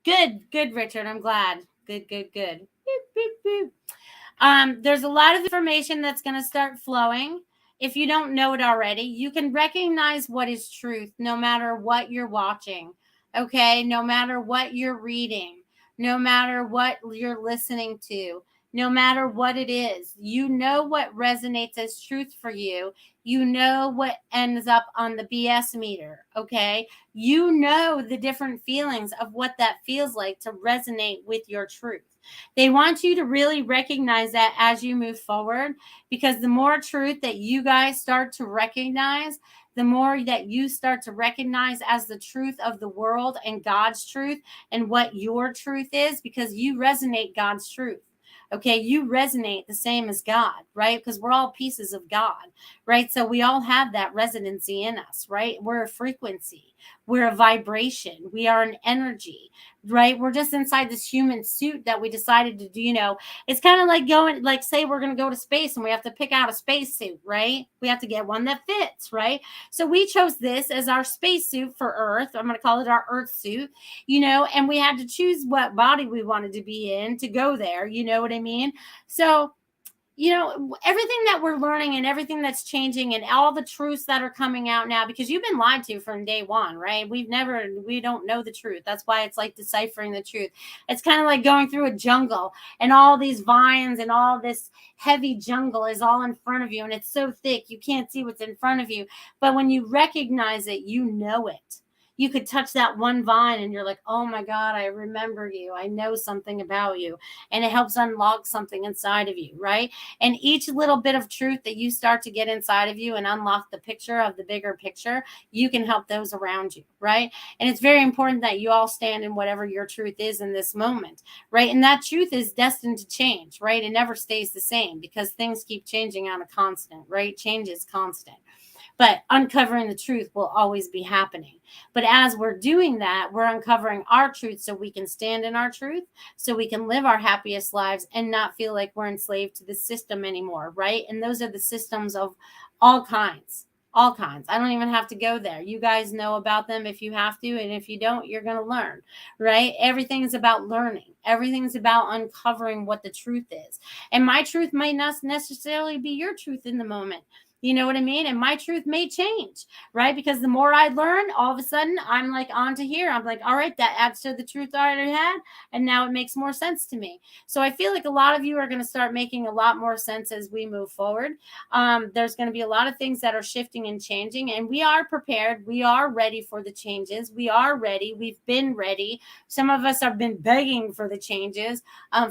Good, Richard. I'm glad. Good. Boop, boop, boop. There's a lot of information that's going to start flowing. If you don't know it already, you can recognize what is truth no matter what you're watching. Okay? No matter what you're reading, no matter what you're listening to. No matter what it is, you know what resonates as truth for you. You know what ends up on the BS meter, okay? You know the different feelings of what that feels like to resonate with your truth. They want you to really recognize that as you move forward, because the more truth that you guys start to recognize, the more that you start to recognize as the truth of the world and God's truth and what your truth is, because you resonate God's truth. Okay, you resonate the same as God, right? Because we're all pieces of God, right? So we all have that resonancy in us, right? We're a frequency. We're a vibration. We are an energy, right? We're just inside this human suit that we decided to do, you know. It's kind of like going, like, say we're going to go to space and we have to pick out a spacesuit, right? We have to get one that fits, right? So we chose this as our spacesuit for Earth. I'm going to call it our Earth suit, you know, and we had to choose what body we wanted to be in to go there. You know what I mean? So, you know, everything that we're learning and everything that's changing and all the truths that are coming out now, because you've been lied to from day one, right? We don't know the truth. That's why it's like deciphering the truth. It's kind of like going through a jungle and all these vines and all this heavy jungle is all in front of you. And it's so thick, you can't see what's in front of you. But when you recognize it, you know it. You could touch that one vine and you're like, oh my God, I remember you. I know something about you. And it helps unlock something inside of you, right? And each little bit of truth that you start to get inside of you and unlock the picture of the bigger picture, you can help those around you, right? And it's very important that you all stand in whatever your truth is in this moment, right? And that truth is destined to change, right? It never stays the same because things keep changing on a constant, right? Change is constant. but uncovering the truth will always be happening. But as we're doing that, we're uncovering our truth so we can stand in our truth, so we can live our happiest lives and not feel like we're enslaved to the system anymore, right? And those are the systems of all kinds. All kinds. I don't even have to go there. You guys know about them if you have to. And if you don't, you're going to learn, right? Everything's about learning. Everything's about uncovering what the truth is. And my truth might not necessarily be your truth in the moment. You know what I mean? And my truth may change, right? Because the more I learn, all of a sudden I'm like on to here. I'm like, all right, that adds to the truth I already had. And now it makes more sense to me. So I feel like a lot of you are going to start making a lot more sense as we move forward. There's going to be a lot of things that are shifting and changing, and we are prepared. We are ready for the changes. We are ready. We've been ready. Some of us have been begging for the changes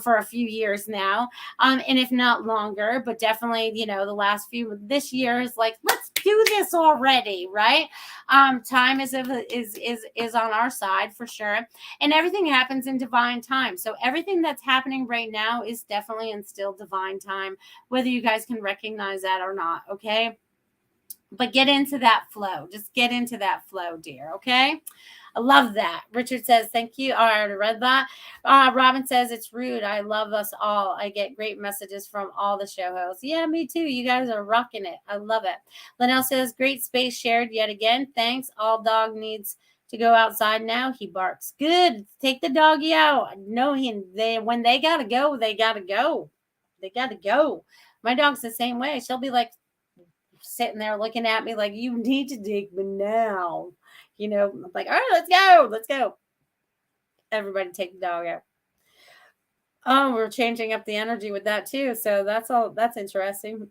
for a few years now, and if not longer, but definitely, the last few, this year is like, let's do this already, right? Time is on our side for sure, and everything happens in divine time. So everything that's happening right now is definitely in still divine time, whether you guys can recognize that or not, okay? But get into that flow. Just get into that flow, dear, okay? I love that. Richard says, thank you. I already read that. Robin says, it's rude. I love us all. I get great messages from all the show hosts. Yeah, me too. You guys are rocking it. I love it. Linnell says, great space shared yet again. Thanks. All dog needs to go outside now. He barks. Good. Take the doggy out. No, when they got to go, they got to go. They got to go. My dog's the same way. She'll be like sitting there looking at me like, you need to take me now. I'm like, all right, let's go. Let's go. Everybody take the dog out. Oh, we're changing up the energy with that too. So that's interesting.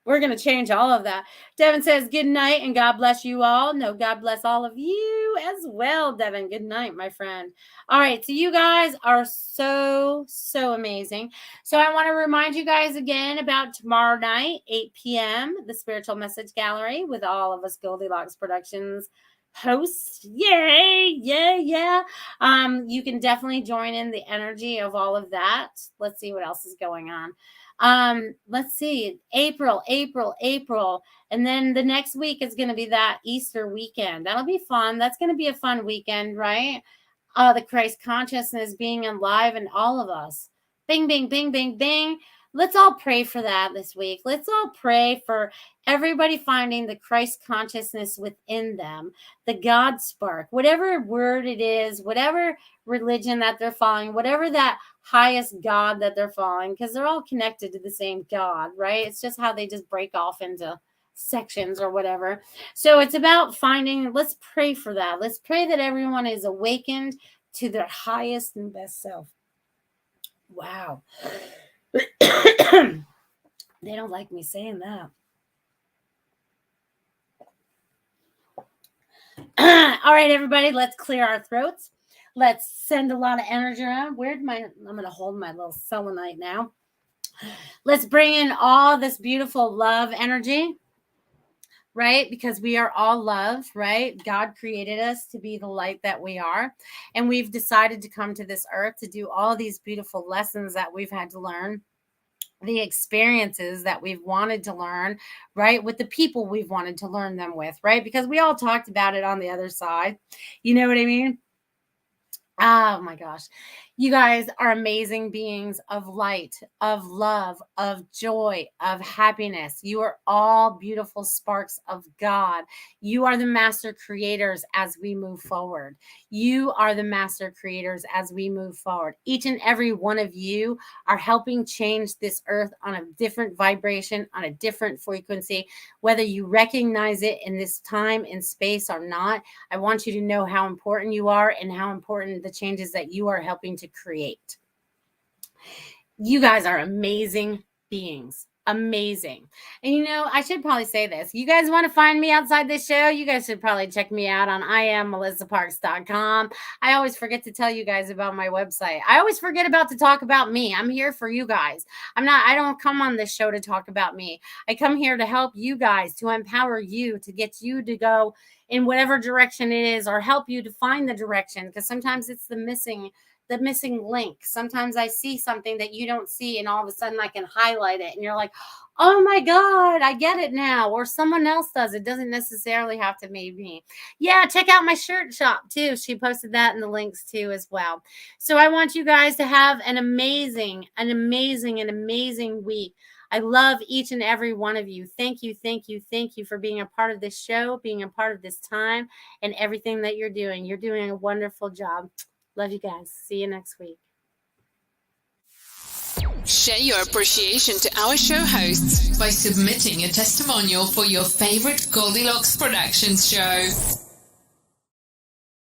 We're going to change all of that. Devin says, good night and God bless you all. No, God bless all of you as well, Devin. Good night, my friend. All right. So you guys are so, so amazing. So I want to remind you guys again about tomorrow night, 8 p.m., the Spiritual Message Gallery with all of us Goldylocks Productions hosts. Yay. Yeah. You can definitely join in the energy of all of that. Let's see what else is going on. Let's see, April, and then the next week is going to be that Easter weekend. That'll be fun. That's going to be a fun weekend, right? The Christ consciousness being alive in all of us. Bing, bing, bing, bing, bing. Let's all pray for that this week. Let's all pray for everybody finding the Christ consciousness within them, the God spark, whatever word it is, whatever religion that they're following, whatever that highest God that they're following, because they're all connected to the same God, right? It's just how they just break off into sections or whatever. So it's about finding, let's pray for that. Let's pray that everyone is awakened to their highest and best self. Wow. They don't like me saying that. All right, everybody, let's clear our throats. Let's send a lot of energy around. I'm going to hold my little selenite now. Let's bring in all this beautiful love energy, right? Because we are all love, right? God created us to be the light that we are. And we've decided to come to this earth to do all these beautiful lessons that we've had to learn, the experiences that we've wanted to learn, right? With the people we've wanted to learn them with, right? Because we all talked about it on the other side. You know what I mean? Oh my gosh. You guys are amazing beings of light, of love, of joy, of happiness. You are all beautiful sparks of God. You are the master creators as we move forward. You are the master creators as we move forward. Each and every one of you are helping change this earth on a different vibration, on a different frequency, whether you recognize it in this time and space or not. I want you to know how important you are and how important the changes that you are helping to create. You guys are amazing beings. Amazing. And I should probably say this. You guys want to find me outside this show? You guys should probably check me out on IamMelissaParks.com. I always forget to tell you guys about my website. I always forget to talk about me. I'm here for you guys. I don't come on this show to talk about me. I come here to help you guys, to empower you, to get you to go in whatever direction it is, or help you to find the direction, because sometimes it's the missing the missing link. Sometimes I see something that you don't see, and all of a sudden I can highlight it, and you're like, oh my God, I get it now. Or someone else does. It doesn't necessarily have to be me. Yeah, check out my shirt shop too. She posted that in the links too as well. So I want you guys to have an amazing week. I love each and every one of you. Thank you for being a part of this show, being a part of this time, and everything that you're doing. You're doing a wonderful job. Love you guys. See you next week. Share your appreciation to our show hosts by submitting a testimonial for your favorite Goldylocks Productions show.